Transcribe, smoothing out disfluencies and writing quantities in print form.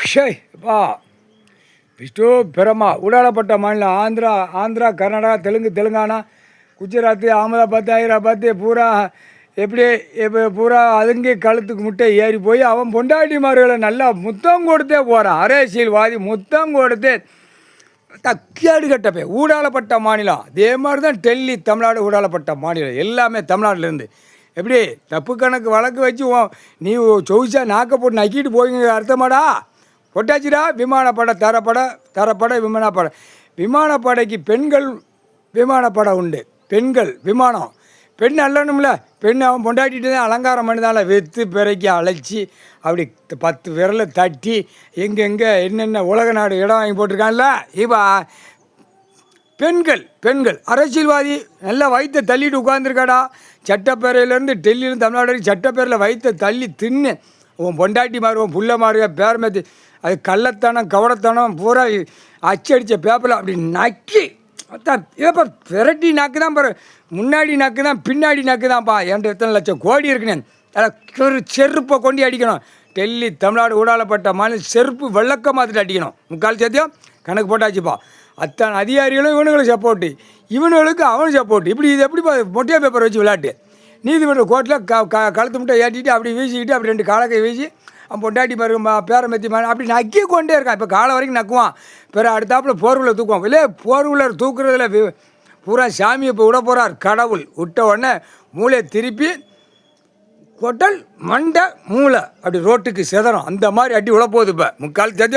ஷேய் பா விஷ்ணு பிரமா ஊடாடப்பட்ட மாநிலம் ஆந்திரா கர்நாடகா தெலுங்கானா குஜராத் அகமதாபாத் ஹைதராபாத் பூரா எப்படி இப்போ பூரா அதுங்கே கழுத்துக்கு முட்டை ஏறி போய் அவன் பொண்டாட்டிமார்களை நல்லா முத்தம் கொடுத்தே போகிறான். அரசியல்வாதி முத்தம் கொடுத்தே தக்கியாடு கட்டப்பே ஊடாடப்பட்ட மாநிலம். அதே மாதிரி தான் டெல்லி தமிழ்நாடு ஊடாடப்பட்ட மாநிலம் எல்லாமே தமிழ்நாட்டிலேருந்து. எப்படி தப்பு கணக்கு வழக்கு வச்சு நீ சொவிச்சா நாக்க போட்டு நக்கிட்டு போய்ங்க அர்த்தமாடா பொட்டாச்சிடா. விமானப்படை தரப்படை விமானப்படைக்கு பெண்கள் விமானப்படை உண்டு. பெண்கள் விமானம் பெண் அல்லணும்ல. பெண் அவன் பொண்டாட்டிட்டு தான் அலங்காரம் பண்ணிதான்ல வெத்து பிறக்கி அழைச்சி அப்படி 10 விரலை தட்டி எங்கெங்கே என்னென்ன உலக நாடு இடம் வாங்கி போட்டிருக்கான்ல. இப்போ பெண்கள் அரசியல்வாதி நல்லா வயிற்றை தள்ளிட்டு உட்காந்துருக்காடா. சட்டப்பேரையிலேருந்து டெல்லியிலேருந்து தமிழ்நாடு வரைக்கும் சட்டப்பேரையில் வயிற்றை தள்ளி தின்னு உன் பொண்டாட்டி மாறுவோம் புள்ள மாறுக பேரமேத்தி அது கள்ளத்தனம் கவடத்தனம் பூரா அச்சடித்த பேப்பரில் அப்படி நக்கி அதான் ஏப்பா விரட்டி நாக்கு தான் பாரு. முன்னாடி நாக்கு தான் பின்னாடி நாக்கு தான்ப்பா. என்கிட்ட எத்தனை லட்சம் கோடி இருக்குன்னு அதில் ஒரு செருப்பை கொண்டு அடிக்கணும். டெல்லி தமிழ்நாடு ஊடாடப்பட்ட மாநில செருப்பு வெள்ளக்க மாற்றிட்டு அடிக்கணும். முக்கால் சேர்த்தியும் கணக்கு போட்டாச்சுப்பா. அத்தனை அதிகாரிகளும் இவனுங்களுக்கு சப்போர்ட்டு, இவனுங்களுக்கு அவனு சப்போர்ட்டு. இப்படி இது எப்படி மொட்டையா பேப்பர் வச்சு விளையாட்டு நீதிமன்ற கோர்ட்டில் கழுத்து முட்டை ஏற்றிட்டு அப்படி வீசிக்கிட்டு அப்படி 2 காலக்கை வீசி அவன் பொண்டாட்டி மருங்க பேரமெத்தி அப்படி நக்கி கொண்டே இருக்கான். இப்போ காலை வரைக்கும் நக்குவான். பிறகு அடுத்தாப்பில் போர்வில் தூக்குவான். இல்லையே போர்வில் தூக்குறதுல பூரா சாமியை இப்போ விட போகிறார் கடவுள். விட்ட உடனே மூளையை திருப்பி கொட்டல் மண்டை மூளை அப்படி ரோட்டுக்கு செதறும். அந்த மாதிரி அடி விட போகுது இப்போ முக்கால்